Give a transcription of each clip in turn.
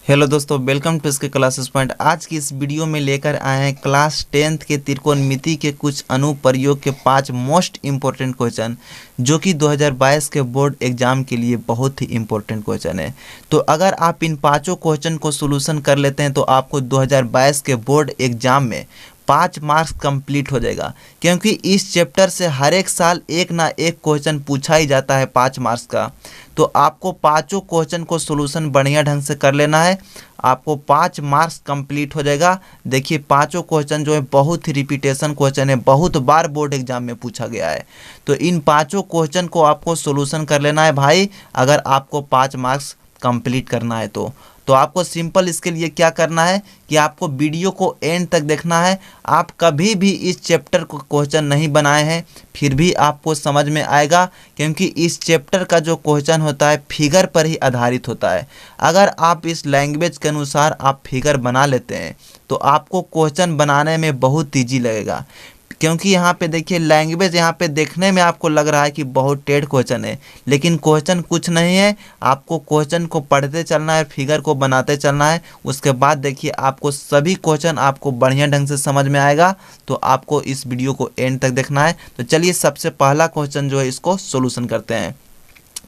Hello दोस्तों, welcome to इसके classes point. आज की इस वीडियो में लेकर आए हैं क्लास 10th के त्रिकोणमिति के कुछ अनुप्रयोग के 5 मोस्ट इम्पोर्टेंट क्वेश्चन, जो कि 2022 के बोर्ड एग्जाम के लिए बहुत ही इम्पोर्टेंट क्वेश्चन है। तो अगर आप इन पाँचों क्वेश्चन को सोल्यूशन कर लेते हैं तो आपको 2022 के बोर्ड एग्जाम में 5 मार्क्स कंप्लीट हो जाएगा, क्योंकि इस चैप्टर से हर एक साल एक ना एक क्वेश्चन पूछा ही जाता है 5 मार्क्स का। तो आपको पांचों क्वेश्चन को सोल्यूशन बढ़िया ढंग से कर लेना है, आपको 5 मार्क्स कंप्लीट हो जाएगा। देखिए, पांचों क्वेश्चन जो है बहुत ही रिपीटेशन क्वेश्चन है, बहुत बार बोर्ड एग्जाम में पूछा गया है। तो इन पांचों क्वेश्चन को आपको सोल्यूशन कर लेना है भाई, अगर आपको 5 मार्क्स कंप्लीट करना है तो आपको सिंपल इसके लिए क्या करना है कि आपको वीडियो को एंड तक देखना है। आप कभी भी इस चैप्टर को क्वेश्चन नहीं बनाए हैं फिर भी आपको समझ में आएगा, क्योंकि इस चैप्टर का जो क्वेश्चन होता है फिगर पर ही आधारित होता है। अगर आप इस लैंग्वेज के अनुसार आप फिगर बना लेते हैं तो आपको क्वेश्चन बनाने में बहुत ईजी लगेगा, क्योंकि यहाँ पे देखिए लैंग्वेज यहाँ पे देखने में आपको लग रहा है कि बहुत टेढ़ क्वेश्चन है, लेकिन क्वेश्चन कुछ नहीं है। आपको क्वेश्चन को पढ़ते चलना है, फिगर को बनाते चलना है। उसके बाद देखिए आपको सभी क्वेश्चन आपको बढ़िया ढंग से समझ में आएगा। तो आपको इस वीडियो को एंड तक देखना है। तो चलिए सबसे पहला क्वेश्चन जो है इसको सोल्यूशन करते हैं।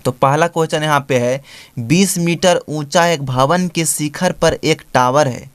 तो पहला क्वेश्चन यहाँ पे है, 20 मीटर ऊंचा एक भवन के शिखर पर एक टावर है।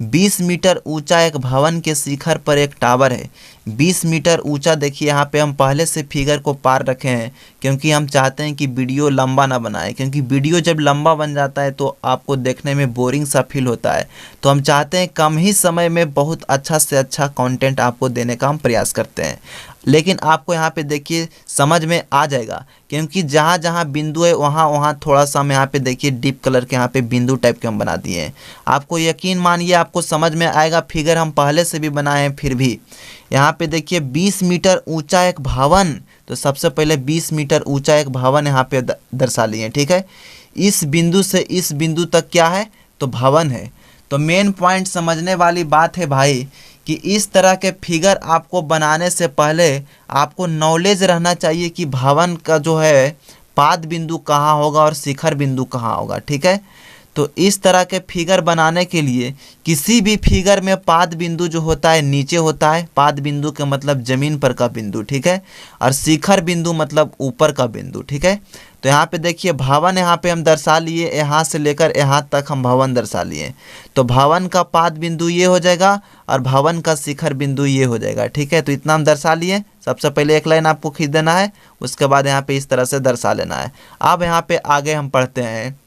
20 मीटर ऊंचा एक भवन के शिखर पर एक टावर है। 20 मीटर ऊंचा, देखिए यहाँ पे हम पहले से फिगर को पार रखे हैं, क्योंकि हम चाहते हैं कि वीडियो लंबा ना बनाए, क्योंकि वीडियो जब लंबा बन जाता है तो आपको देखने में बोरिंग सा फील होता है। तो हम चाहते हैं कम ही समय में बहुत अच्छा से अच्छा कंटेंट आपको देने का हम प्रयास करते हैं। लेकिन आपको यहाँ पे देखिए समझ में आ जाएगा, क्योंकि जहाँ जहाँ बिंदु है वहाँ वहाँ थोड़ा सा हम यहाँ पे देखिए डीप कलर के यहाँ पे बिंदु टाइप के हम बना दिए हैं। आपको यकीन मानिए आपको समझ में आएगा, फिगर हम पहले से भी बनाए हैं। फिर भी यहाँ पे देखिए 20 मीटर ऊंचा एक भवन, तो सबसे पहले 20 मीटर ऊंचा एक भवन यहाँ पे दर्शा लिए, ठीक है। इस बिंदु से इस बिंदु तक क्या है, तो भवन है। तो मेन पॉइंट समझने वाली बात है भाई कि इस तरह के फिगर आपको बनाने से पहले आपको नॉलेज रहना चाहिए कि भवन का जो है पाद बिंदु कहाँ होगा और शिखर बिंदु कहाँ होगा, ठीक है। तो इस तरह के फिगर बनाने के लिए किसी भी फिगर में पाद बिंदु जो होता है नीचे होता है। पाद बिंदु के मतलब जमीन पर का बिंदु, ठीक है, और शिखर बिंदु मतलब ऊपर का बिंदु, ठीक है। तो यहाँ पे देखिए भवन यहाँ पे हम दर्शा लिए, यहाँ से लेकर यहाँ तक हम भवन दर्शा लिए। तो भवन का पाद बिंदु ये हो जाएगा और भवन का शिखर बिंदु ये हो जाएगा, ठीक है। तो इतना हम दर्शा लिए। सबसे पहले एक लाइन आपको खींच देना है, उसके बाद यहाँ पे इस तरह से दर्शा लेना है। अब यहाँ पे आगे हम पढ़ते हैं,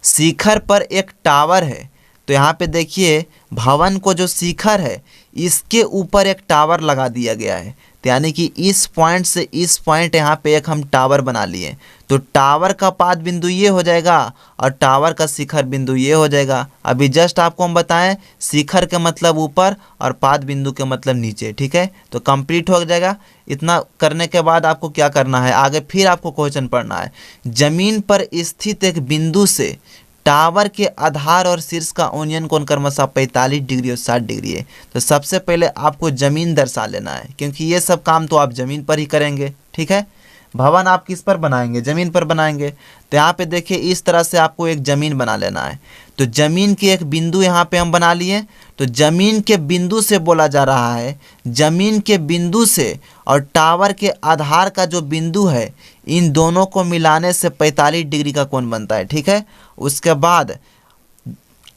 शिखर पर एक टावर है। तो यहाँ पे देखिए भवन को जो शिखर है इसके ऊपर एक टावर लगा दिया गया है। तो यानी कि इस पॉइंट से इस पॉइंट यहाँ पे एक हम टावर बना लिए। तो टावर का पाद बिंदु ये हो जाएगा और टावर का शिखर बिंदु ये हो जाएगा। अभी जस्ट आपको हम बताएं, शिखर के मतलब ऊपर और पाद बिंदु के मतलब नीचे, ठीक है। तो कंप्लीट हो जाएगा। इतना करने के बाद आपको क्या करना है, आगे फिर आपको क्वेश्चन पढ़ना है। जमीन पर स्थित एक बिंदु से टावर के आधार और शीर्ष का ओनियन कोण क्रमशः 45 डिग्री और 60 डिग्री है। तो सबसे पहले आपको जमीन दर्शा लेना है, क्योंकि ये सब काम तो आप जमीन पर ही करेंगे, ठीक है। भवन आप किस पर बनाएंगे, जमीन पर बनाएंगे। तो यहाँ पे देखिए इस तरह से आपको एक जमीन बना लेना है। तो जमीन के एक बिंदु यहाँ पे हम बना लिए। तो जमीन के बिंदु से बोला जा रहा है, जमीन के बिंदु से और टावर के आधार का जो बिंदु है इन दोनों को मिलाने से 45 डिग्री का कोण बनता है, ठीक है। उसके बाद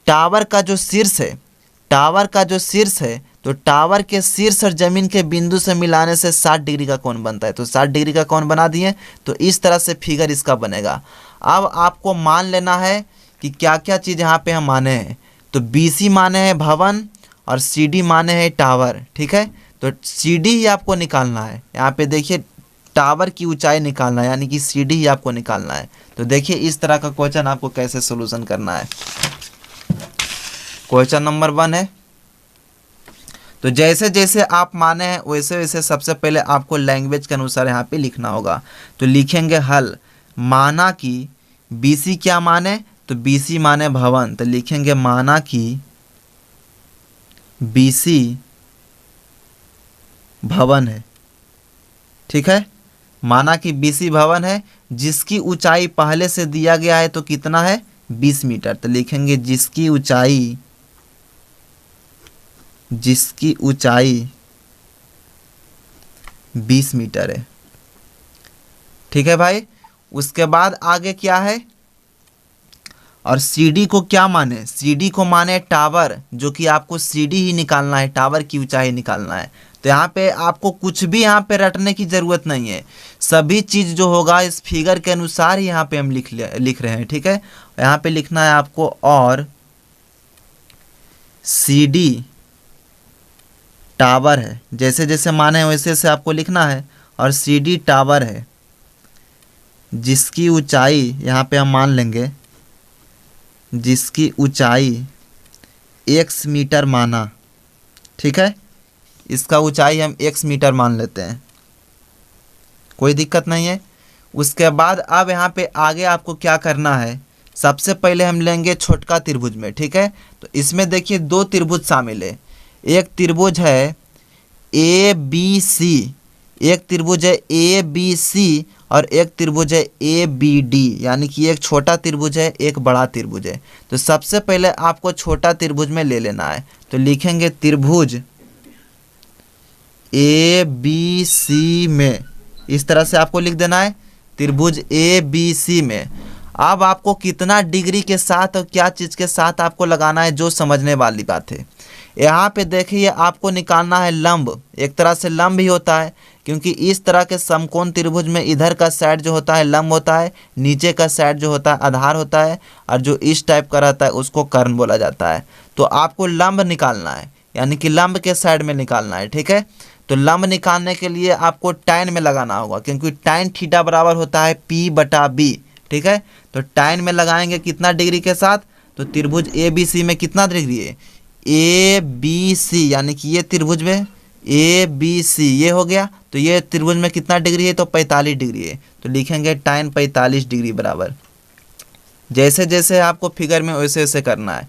टावर का जो शीर्ष है, टावर का जो शीर्ष है, तो टावर के शीर्ष और जमीन के बिंदु से मिलाने से 60 डिग्री का कोण बनता है। तो 60 डिग्री का कोण बना दिए। तो इस तरह से फिगर इसका बनेगा। अब आपको मान लेना है कि क्या क्या चीज़ यहाँ पे हम माने हैं। तो BC माने हैं भवन और CD माने हैं टावर, ठीक है। तो CD ही आपको निकालना है। यहाँ पे देखिए टावर की ऊंचाई निकालना है, यानी कि CD ही आपको निकालना है। तो देखिए इस तरह का क्वेश्चन आपको कैसे सोल्यूशन करना है। क्वेश्चन नंबर 1 है, तो जैसे जैसे आप माने हैं वैसे वैसे सबसे पहले आपको लैंग्वेज के अनुसार यहाँ पे लिखना होगा। तो लिखेंगे हल, माना कि BC क्या माने, तो BC माने भवन। तो लिखेंगे माना कि BC भवन है, ठीक है। माना कि BC भवन है जिसकी ऊंचाई पहले से दिया गया है, तो कितना है 20 मीटर। तो लिखेंगे जिसकी ऊंचाई 20 मीटर है। ठीक है भाई। उसके बाद आगे क्या है, और CD को क्या माने, CD को माने टावर, जो कि आपको CD ही निकालना है, टावर की ऊंचाई निकालना है। तो यहाँ पे आपको कुछ भी यहाँ पे रटने की ज़रूरत नहीं है, सभी चीज़ जो होगा इस फिगर के अनुसार ही यहाँ पे हम लिख रहे हैं। ठीक है, यहाँ पे लिखना है आपको, और CD टावर है, जैसे जैसे माने वैसे वैसे आपको लिखना है। और CD टावर है जिसकी ऊंचाई, यहाँ पे हम मान लेंगे जिसकी ऊंचाई x मीटर माना। ठीक है, इसका ऊंचाई हम x मीटर मान लेते हैं, कोई दिक्कत नहीं है। उसके बाद अब यहाँ पे आगे आपको क्या करना है, सबसे पहले हम लेंगे छोटका त्रिभुज में। ठीक है, तो इसमें देखिए 2 त्रिभुज शामिल है। एक त्रिभुज है ABC, एक त्रिभुज है ABC और एक त्रिभुज है ABD, यानी कि एक छोटा त्रिभुज है एक बड़ा त्रिभुज है। तो सबसे पहले आपको छोटा त्रिभुज में ले लेना है। तो लिखेंगे त्रिभुज ABC में, इस तरह से आपको लिख देना है, त्रिभुज ABC में। अब आपको कितना डिग्री के साथ और क्या चीज़ के साथ आपको लगाना है, जो समझने वाली बात है। यहाँ पे देखिए आपको निकालना है लंब, एक तरह से लंब ही होता है, क्योंकि इस तरह के समकोण त्रिभुज में इधर का साइड जो होता है लंब होता है, नीचे का साइड जो होता है आधार होता है, और जो इस टाइप का रहता है उसको कर्ण बोला जाता है। तो आपको लंब निकालना है, यानी कि लंब के साइड में निकालना है। ठीक है, तो लंब निकालने के लिए आपको tan में लगाना होगा, क्योंकि tan थीटा बराबर होता है P/B। ठीक है, तो tan में लगाएंगे कितना डिग्री के साथ, तो त्रिभुज ABC में कितना डिग्री है, ABC, यानी कि ये त्रिभुज में ABC ये हो गया, तो ये त्रिभुज में कितना डिग्री है, तो 45 डिग्री है। तो लिखेंगे tan 45 डिग्री बराबर, जैसे जैसे आपको फिगर में वैसे वैसे करना है।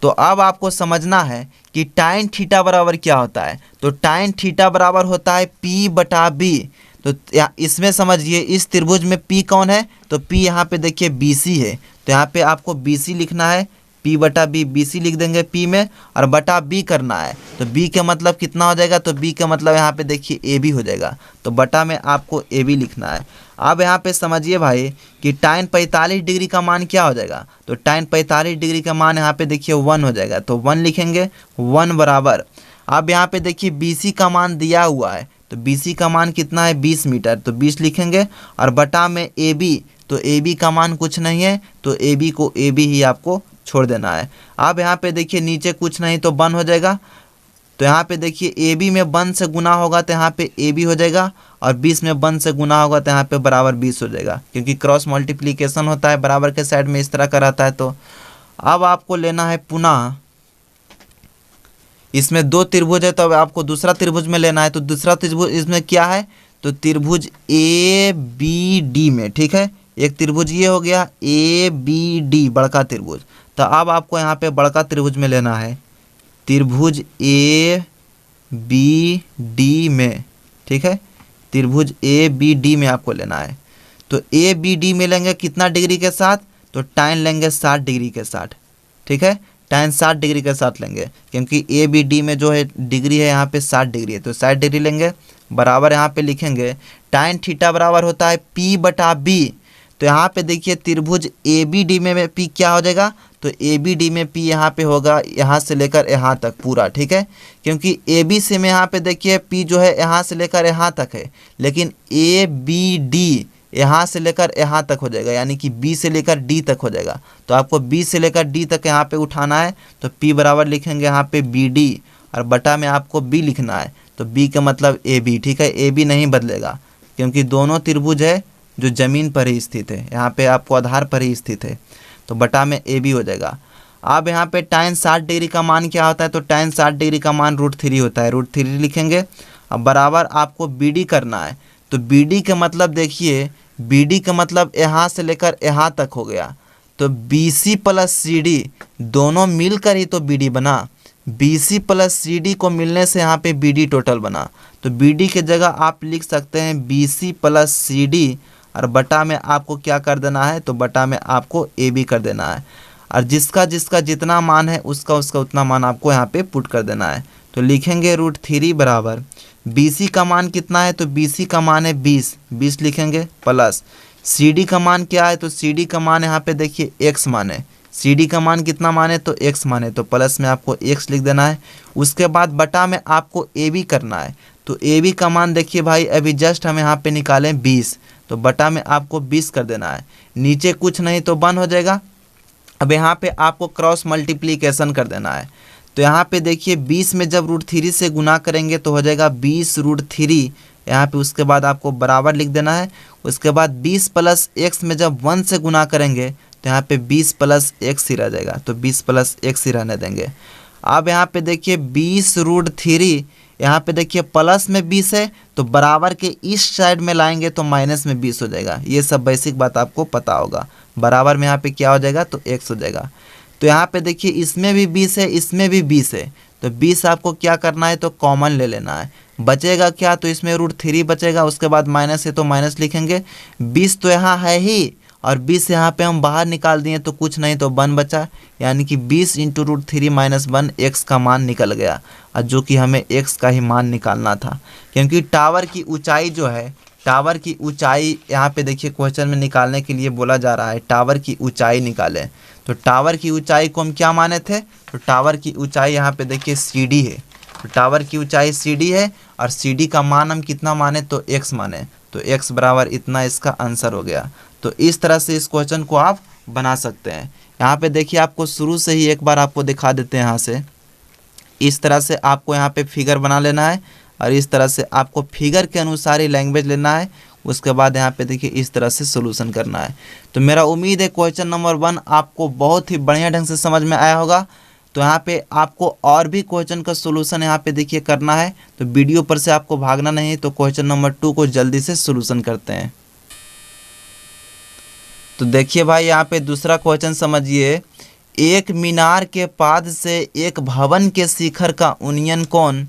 तो अब आपको समझना है कि tan थीटा बराबर क्या होता है, तो tan थीटा बराबर होता है P/B। तो इसमें समझिए इस त्रिभुज में P कौन है, तो P यहाँ पे देखिए BC है, तो यहाँ पे आपको BC लिखना है, P/B, BC लिख देंगे P में, और बटा B करना है। तो B का मतलब कितना हो जाएगा, तो B का मतलब यहाँ पे देखिए AB हो जाएगा, तो बटा में आपको AB लिखना है। अब यहाँ पे समझिए भाई कि tan 45 डिग्री का मान क्या हो जाएगा, तो tan 45 डिग्री का मान यहाँ पे देखिए 1 हो जाएगा, तो 1 लिखेंगे, 1 बराबर। अब यहाँ पे देखिए BC का मान दिया हुआ है, तो BC का मान कितना है 20 मीटर, तो 20 लिखेंगे, और बटा में AB, तो AB का मान कुछ नहीं है, तो AB को AB ही आपको छोड़ देना है। अब यहाँ पे देखिए नीचे कुछ नहीं तो 1 हो जाएगा, तो यहाँ पे देखिए AB में 1 से गुना होगा तो यहाँ पे AB हो जाएगा, और 20 में 1 से गुना होगा तो यहाँ पे बराबर 20 हो जाएगा, क्योंकि क्रॉस मल्टीप्लिकेशन होता है, बराबर के साइड में इस तरह का रहता है। तो अब आपको लेना है पुनः, इसमें 2 त्रिभुज है तो अब आपको दूसरा त्रिभुज में लेना है। तो दूसरा त्रिभुज इसमें क्या है, तो त्रिभुज ABD में। ठीक है, एक त्रिभुज ये हो गया ABD बड़का त्रिभुज। तो अब आपको यहाँ पे बड़का त्रिभुज में लेना है त्रिभुज ABD में। ठीक है, त्रिभुज ABD में आपको लेना है। तो ABD में लेंगे कितना डिग्री के साथ, तो tan लेंगे 60 डिग्री के साथ। ठीक है, tan 60 डिग्री के साथ लेंगे, क्योंकि ABD में जो है डिग्री है यहाँ पे 60 डिग्री है, तो 60 डिग्री लेंगे, बराबर यहाँ पे लिखेंगे tan थीटा बराबर होता है P/B। तो यहाँ पे देखिए त्रिभुज ABD में P क्या हो जाएगा, तो ABD में P यहाँ पे होगा यहाँ से लेकर यहाँ तक पूरा। ठीक है, क्योंकि ABC में यहाँ पे देखिए P जो है यहाँ से लेकर यहाँ तक है, लेकिन ABD यहाँ से लेकर यहाँ तक हो जाएगा, यानी कि B से लेकर D तक हो जाएगा। तो आपको B से लेकर D तक यहाँ पे उठाना है, तो P बराबर लिखेंगे यहाँ पे BD, और बटा में आपको B लिखना है, तो B का मतलब AB। ठीक है, AB नहीं बदलेगा, क्योंकि दोनों त्रिभुज है जो ज़मीन पर ही स्थित है, यहाँ पे आपको आधार पर ही स्थित है, तो बटा में AB हो जाएगा। अब यहाँ पे tan 60 डिग्री का मान क्या होता है, तो tan 60 डिग्री का मान √3 होता है, √3 लिखेंगे। अब बराबर आपको BD करना है, तो BD का मतलब देखिए, BD का मतलब यहाँ से लेकर यहाँ तक हो गया, तो BC + CD दोनों मिलकर ही तो BD बना, BC + CD को मिलने से यहाँ पे BD टोटल बना। तो BD के जगह आप लिख सकते हैं BC + CD, और बटा में आपको क्या कर देना है, तो बटा में आपको ए बी कर देना है। और जिसका जिसका जितना मान है उसका उसका उतना मान आपको यहाँ पे पुट कर देना है। तो लिखेंगे √3 बराबर बी सी का मान कितना है, तो बी सी का मान है 20 लिखेंगे, प्लस सी डी का मान क्या है, तो सी डी का मान यहाँ पे देखिए एक्स मान है। सी डी का मान कितना मान है, तो एक्स मान है, तो प्लस में आपको एक्स लिख देना है। उसके बाद बटा में आपको ए बी करना है। तो ए बी का मान देखिए भाई अभी जस्ट हम यहाँ पे निकालें 20, तो बटा में आपको 20 कर देना है। नीचे कुछ नहीं तो 1 हो जाएगा। अब यहाँ पे आपको क्रॉस मल्टीप्लीकेशन कर देना है। तो यहाँ पे देखिए 20 में जब √3 से गुना करेंगे तो हो जाएगा 20 √3, यहाँ पे उसके बाद आपको बराबर लिख देना है। उसके बाद 20 प्लस एक्स में जब 1 से गुना करेंगे तो यहाँ पे 20 प्लस एक्स ही रह जाएगा, तो 20 प्लस एक्स ही रहने देंगे। अब यहाँ पे देखिए 20 √3, यहाँ पे देखिए प्लस में 20 है तो बराबर के इस साइड में लाएंगे तो माइनस में 20 हो जाएगा। ये सब बेसिक बात आपको पता होगा। बराबर में यहाँ पे क्या हो जाएगा, तो एक्स हो जाएगा। तो यहाँ पे देखिए इसमें भी 20 है, इसमें भी 20 है, तो 20 आपको क्या करना है, तो कॉमन ले लेना है। बचेगा क्या, तो इसमें √3 बचेगा। उसके बाद माइनस है तो माइनस लिखेंगे। 20 तो यहाँ है ही और 20 यहाँ पे हम बाहर निकाल दिए तो कुछ नहीं तो 1 बचा, यानी कि 20 × √3 - 1 एक्स का मान निकल गया, और जो कि हमें एक्स का ही मान निकालना था। क्योंकि टावर की ऊंचाई जो है, टावर की ऊंचाई यहाँ पे देखिए क्वेश्चन में निकालने के लिए बोला जा रहा है टावर की ऊंचाई निकालें। तो टावर की ऊंचाई को हम क्या माने थे, तो टावर की ऊंचाई यहाँ पे देखिए सी डी है। तो टावर की ऊंचाई सी डी है और सी डी का मान हम कितना माने, तो एक्स माने, तो एक्स बराबर इतना इसका आंसर हो गया। तो इस तरह से इस क्वेश्चन को आप बना सकते हैं। यहाँ पे देखिए आपको शुरू से ही एक बार आपको दिखा देते हैं। यहाँ से इस तरह से आपको यहाँ पे फिगर बना लेना है और इस तरह से आपको फिगर के अनुसार ही लैंग्वेज लेना है। उसके बाद यहाँ पे देखिए इस तरह से सोल्यूशन करना है। तो मेरा उम्मीद है क्वेश्चन नंबर 1 आपको बहुत ही बढ़िया ढंग से समझ में आया होगा। तो यहाँ पे आपको और भी क्वेश्चन का सोल्यूशन यहाँ पे देखिए करना है, तो वीडियो पर से आपको भागना नहीं। तो क्वेश्चन नंबर 2 को जल्दी से सोल्यूशन करते हैं। तो देखिए भाई यहाँ पे दूसरा क्वेश्चन समझिए। एक मीनार के पाद से एक भवन के शिखर का उन्नयन कोण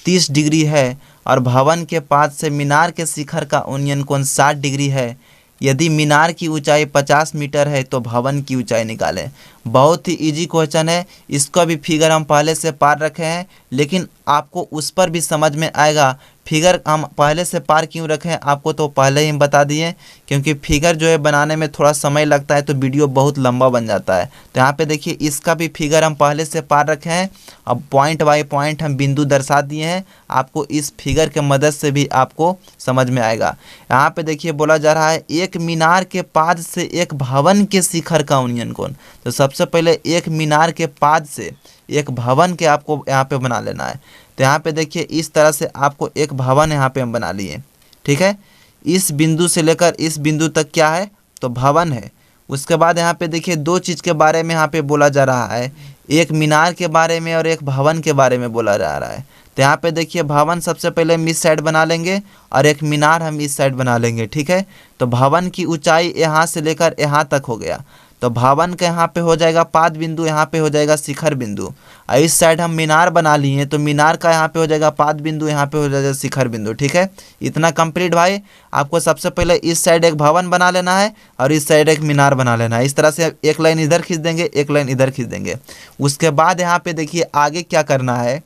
30 डिग्री है और भवन के पाद से मीनार के शिखर का उन्नयन कोण 60 डिग्री है। यदि मीनार की ऊंचाई 50 मीटर है तो भवन की ऊंचाई निकालें। बहुत ही इजी क्वेश्चन है, इसका भी फिगर हम पहले से पार रखे हैं, लेकिन आपको उस पर भी समझ में आएगा। फिगर हम पहले से पार क्यों रखें आपको तो पहले ही हम बता दिए, क्योंकि फिगर जो है बनाने में थोड़ा समय लगता है तो वीडियो बहुत लंबा बन जाता है। तो यहाँ पे देखिए इसका भी फिगर हम पहले से पार रखे हैं। अब पॉइंट बाय पॉइंट हम बिंदु दर्शा दिए हैं, आपको इस फिगर के मदद से भी आपको समझ में आएगा। यहाँ पे देखिए बोला जा रहा है एक मीनार के पाद से एक भवन के शिखर का उन्नयन कोण। तो सबसे पहले एक मीनार के पाद से एक भवन के आपको यहाँ पे बना लेना है। तो यहाँ पे देखिए इस तरह से आपको एक भवन यहाँ पे हम बना लिए, ठीक है। इस बिंदु से लेकर इस बिंदु तक क्या है, तो भवन है। उसके बाद यहाँ पे देखिए दो चीज़ के बारे में यहाँ पे बोला जा रहा है, एक मीनार के बारे में और एक भवन के बारे में बोला जा रहा है। तो यहाँ पे देखिए भवन सबसे पहले हम इस साइड बना लेंगे और एक मीनार हम इस साइड बना लेंगे, ठीक है। तो भवन की ऊंचाई यहाँ से लेकर यहाँ तक हो गया। तो भवन का यहाँ पे हो जाएगा पाद बिंदु, यहाँ पे हो जाएगा शिखर बिंदु। और इस साइड हम मीनार बना लिए तो मीनार का यहाँ पे हो जाएगा पाद बिंदु, यहाँ पे हो जाएगा शिखर बिंदु, ठीक है। इतना कंप्लीट भाई। आपको सबसे पहले इस साइड एक भवन बना लेना है और इस साइड एक मीनार बना लेना है। इस तरह से एक लाइन इधर खींच देंगे, एक लाइन इधर खींच देंगे। उसके बाद यहाँ पे देखिए आगे क्या करना है,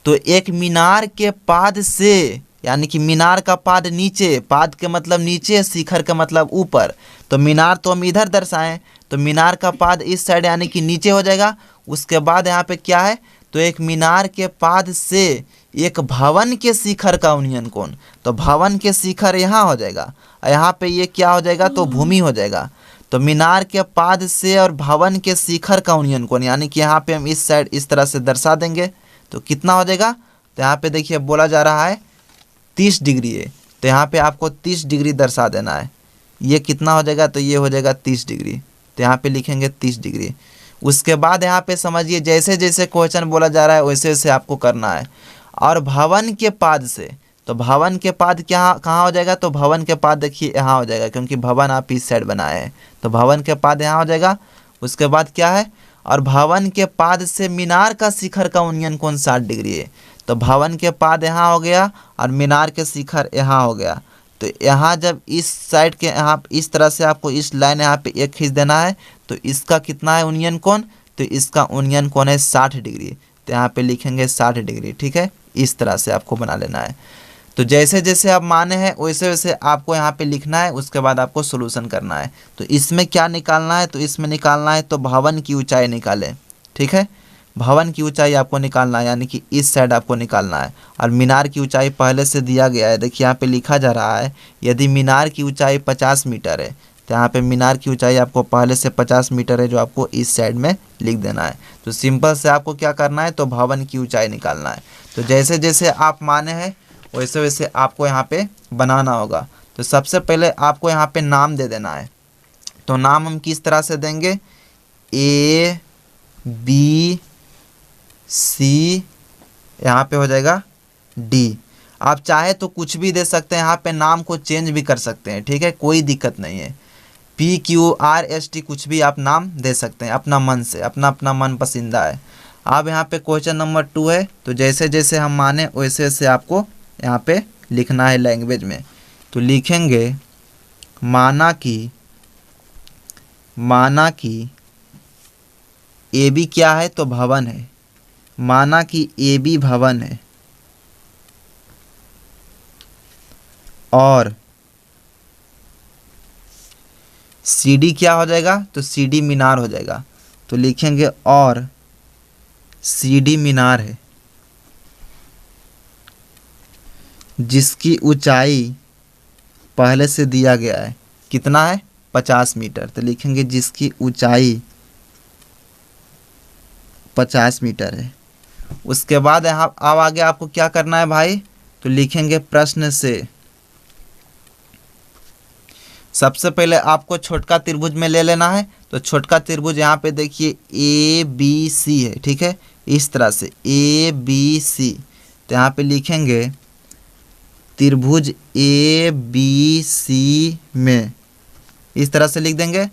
तो एक मीनार के पाद से, यानी कि मीनार का पाद नीचे, पाद के मतलब नीचे, शिखर का मतलब ऊपर। तो मीनार तो हम इधर दर्शाएं, तो मीनार का पाद इस साइड यानी कि नीचे हो जाएगा। उसके बाद यहाँ पे क्या है, तो एक मीनार के पाद से एक भवन के शिखर का उन्नयन कोण। तो भवन के शिखर यहाँ हो जाएगा और यहाँ पे ये क्या हो जाएगा, तो भूमि हो जाएगा। तो मीनार के पाद से और भवन के शिखर का उन्नयन कोण, यानी कि यहाँ पे हम इस साइड इस तरह से दर्शा देंगे तो कितना हो जाएगा। तो यहाँ पे देखिए बोला जा रहा है 30 डिग्री है, तो यहाँ पे आपको 30 डिग्री दर्शा देना है। ये कितना हो जाएगा, तो ये हो जाएगा 30 डिग्री। तो यहाँ पे लिखेंगे 30 डिग्री। उसके बाद यहाँ पे समझिए जैसे जैसे क्वेश्चन बोला जा रहा है वैसे वैसे आपको करना है। और भवन के पाद से, तो भवन के पाद क्या कहाँ हो जाएगा, तो भवन के पाद देखिए यहाँ हो जाएगा, क्योंकि भवन आप इस साइड बनाए हैं। तो भवन के पाद यहाँ हो जाएगा। उसके बाद क्या है, और भवन के पाद से मीनार का शिखर का उन्नयन कोण 60 डिग्री है। तो भवन के पाद यहाँ हो गया और मीनार के शिखर यहाँ हो गया। तो यहाँ जब इस साइड के यहाँ इस तरह से आपको इस लाइन यहाँ पे एक खींच देना है, तो इसका कितना है ओनियन कोण, तो इसका ओनियन कोण है 60 डिग्री। तो यहाँ पे लिखेंगे 60 डिग्री, ठीक है। इस तरह से आपको बना लेना है। तो जैसे जैसे आप माने हैं वैसे वैसे आपको यहाँ पे लिखना है, उसके बाद आपको सोल्यूशन करना है। तो इसमें क्या निकालना है, तो इसमें निकालना है तो भवन की ऊंचाई निकालें, ठीक है। भवन की ऊंचाई आपको निकालना है, यानी कि इस साइड आपको निकालना है। और मीनार की ऊंचाई पहले से दिया गया है, देखिए यहाँ पे लिखा जा रहा है यदि मीनार की ऊंचाई 50 मीटर है, तो यहाँ पे मीनार की ऊंचाई आपको पहले से 50 मीटर है, जो आपको इस साइड में लिख देना है। तो सिंपल से आपको क्या करना है, तो भवन की ऊंचाई निकालना है। तो जैसे जैसे आप माने हैं वैसे वैसे आपको यहाँ पे बनाना होगा। तो सबसे पहले आपको यहाँ पे नाम दे देना है। तो नाम हम किस तरह से देंगे, A B C, यहाँ पे हो जाएगा D। आप चाहे तो कुछ भी दे सकते हैं, यहाँ पे नाम को चेंज भी कर सकते हैं, ठीक है, कोई दिक्कत नहीं है। P Q R S T कुछ भी आप नाम दे सकते हैं अपना मन से, अपना अपना मन पसंदीदा है। अब यहाँ पे क्वेश्चन नंबर 2 है। तो जैसे जैसे हम माने वैसे वैसे आपको यहाँ पे लिखना है लैंग्वेज में। तो लिखेंगे माना कि AB क्या है, तो भवन है। माना कि AB भवन है और CD क्या हो जाएगा, तो CD मीनार हो जाएगा। तो लिखेंगे और CD मीनार है जिसकी ऊंचाई पहले से दिया गया है, कितना है 50 मीटर। तो लिखेंगे जिसकी ऊंचाई 50 मीटर है। उसके बाद यहाँ अब आगे आपको क्या करना है भाई, तो लिखेंगे प्रश्न से। सबसे पहले आपको छोटका त्रिभुज में ले लेना है। तो छोटका त्रिभुज यहाँ पे देखिए ABC है, ठीक है, इस तरह से ABC। तो यहाँ पे लिखेंगे त्रिभुज ABC में, इस तरह से लिख देंगे।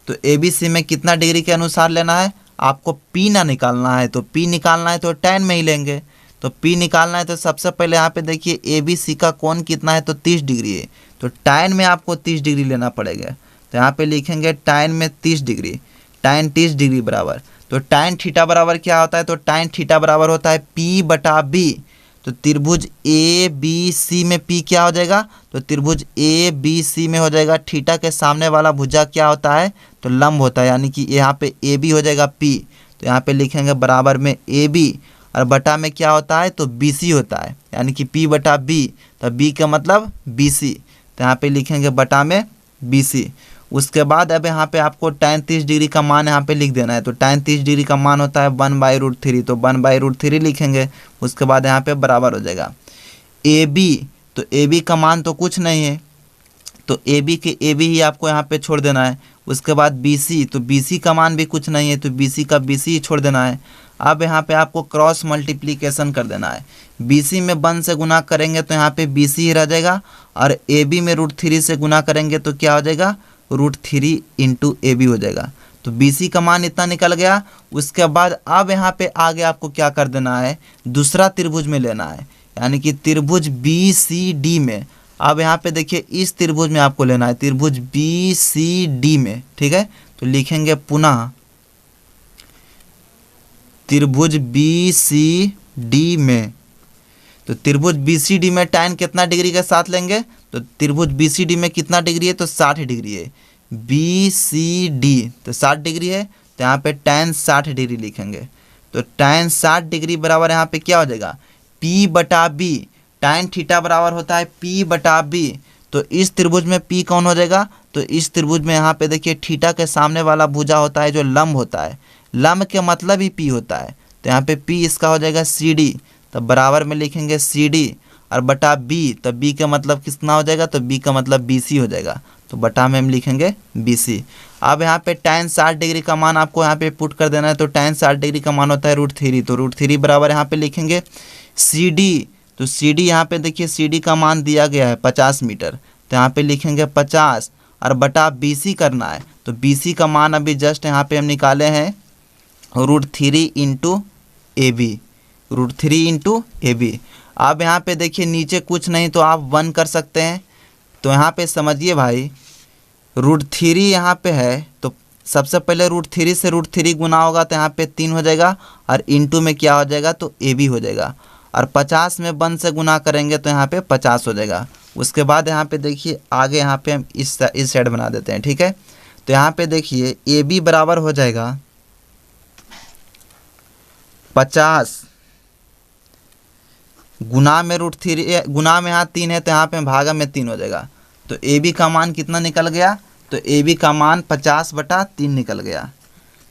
तो ABC में कितना डिग्री के अनुसार लेना है, आपको P ना निकालना है। तो P निकालना है तो tan में ही लेंगे। तो P निकालना है तो सबसे पहले यहाँ पे देखिए ABC का कोण कितना है, तो 30 डिग्री है। तो tan में आपको 30 डिग्री लेना पड़ेगा। तो यहाँ पे लिखेंगे tan में 30 डिग्री, tan 30 डिग्री बराबर। तो tan थीटा बराबर क्या होता है, तो tan थीटा बराबर होता है P/B। तो त्रिभुज ABC में P क्या हो जाएगा, तो त्रिभुज ABC में हो जाएगा थीटा के सामने वाला भुजा क्या होता है, तो लंब होता है, यानी कि यहाँ पे AB हो जाएगा P। तो यहाँ पे लिखेंगे बराबर में AB और बटा में क्या होता है, तो BC होता है, यानी कि P/B। तो B का मतलब BC। तो यहाँ पे लिखेंगे बटा में BC। उसके बाद अब यहाँ पे आपको tan 30 डिग्री का मान यहाँ पे लिख देना है। तो tan 30 डिग्री का मान होता है 1/√3। तो 1/√3 लिखेंगे। उसके बाद यहाँ पे बराबर हो जाएगा AB। तो AB का मान तो कुछ नहीं है, तो AB के AB ही आपको यहाँ पे छोड़ देना है। उसके बाद BC, तो BC का मान भी कुछ नहीं है, तो BC का BC ही छोड़ देना है। अब यहाँ पे आपको क्रॉस मल्टीप्लिकेशन कर देना है। BC में 1 से गुना करेंगे तो यहाँ पे BC ही रह जाएगा, और AB में √3 से गुना करेंगे तो क्या हो जाएगा, √3 × AB हो जाएगा। तो BC का मान इतना निकल गया। उसके बाद अब यहाँ पे आगे आपको क्या कर देना है, दूसरा त्रिभुज में लेना है, यानी कि त्रिभुज BCD में। अब यहाँ पे देखिए इस त्रिभुज में आपको लेना है, त्रिभुज BCD में, ठीक है। तो लिखेंगे पुनः त्रिभुज BCD में। तो त्रिभुज BCD में tan कितना डिग्री के साथ लेंगे, तो त्रिभुज BCD में कितना डिग्री है, तो 60 डिग्री है। BCD तो 60 डिग्री है, तो यहाँ पे tan 60 डिग्री लिखेंगे। तो tan 60 डिग्री बराबर यहाँ पे क्या हो जाएगा, P/B। tan थीटा बराबर होता है P/B। तो इस त्रिभुज में P कौन हो जाएगा, तो इस त्रिभुज में यहाँ पे देखिए थीटा के सामने वाला भुजा होता है जो लंब होता है, लंब के मतलब ही P होता है। तो यहाँ पे P इसका हो जाएगा CD। तो बराबर में लिखेंगे CD और बटा B। तो B का मतलब कितना हो जाएगा, तो B का मतलब BC हो जाएगा। तो बटा में हम लिखेंगे BC। अब यहाँ पे tan 60 डिग्री का मान आपको यहाँ पे पुट कर देना है। तो tan 60 डिग्री का मान होता है √3। तो √3 बराबर यहाँ पे लिखेंगे CD। तो CD यहाँ पे देखिए CD का मान दिया गया है 50 मीटर। तो यहाँ पे लिखेंगे 50 और बटा BC करना है। तो BC का मान अभी जस्ट यहाँ पे हम निकाले हैं √3 × AB, √3 × AB। अब यहाँ पे देखिए नीचे कुछ नहीं तो आप 1 कर सकते हैं। तो यहाँ पे समझिए भाई, √3 यहाँ पे है तो सबसे पहले √3 से √3 गुना होगा तो यहाँ पे 3 हो जाएगा, और इंटू में क्या हो जाएगा तो ए बी हो जाएगा, और 50 में 1 से गुना करेंगे तो यहाँ पे 50 हो जाएगा। उसके बाद यहाँ पे देखिए आगे यहाँ पे हम इस साइड बना देते हैं, ठीक है। तो यहाँ पे देखिए ए बी बराबर हो जाएगा 50 गुना में √3, गुना में यहाँ 3 है तो यहाँ पे भागा में 3 हो जाएगा। तो ए बी का मान कितना निकल गया, तो ए बी का मान 50/3 निकल गया।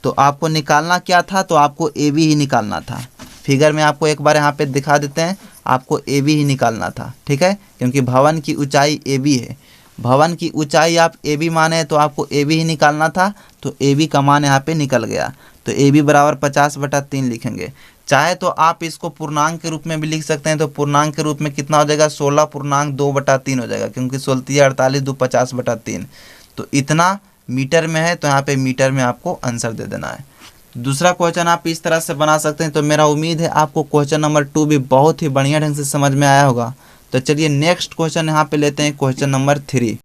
तो आपको निकालना क्या था, तो आपको ए बी ही निकालना था। फिगर में आपको एक बार यहाँ पे दिखा देते हैं, आपको ए बी ही निकालना था, ठीक है, क्योंकि भवन की ऊंचाई ए बी है। भवन की ऊंचाई आप ए बी माने तो आपको ए बी ही निकालना था, तो ए बी का मान यहाँ पे निकल गया। तो ए बी बराबर 50/3 लिखेंगे। चाहे तो आप इसको पूर्णांक के रूप में भी लिख सकते हैं, तो पूर्णांक के रूप में कितना हो जाएगा 16.2/3 हो जाएगा, क्योंकि 16 48 2 50/3। तो इतना मीटर में है, तो यहाँ पे मीटर में आपको आंसर दे देना है। दूसरा क्वेश्चन आप इस तरह से बना सकते हैं। तो मेरा उम्मीद है आपको क्वेश्चन नंबर 2 भी बहुत ही बढ़िया ढंग से समझ में आया होगा। तो चलिए नेक्स्ट क्वेश्चन यहाँ पे लेते हैं, क्वेश्चन नंबर 3।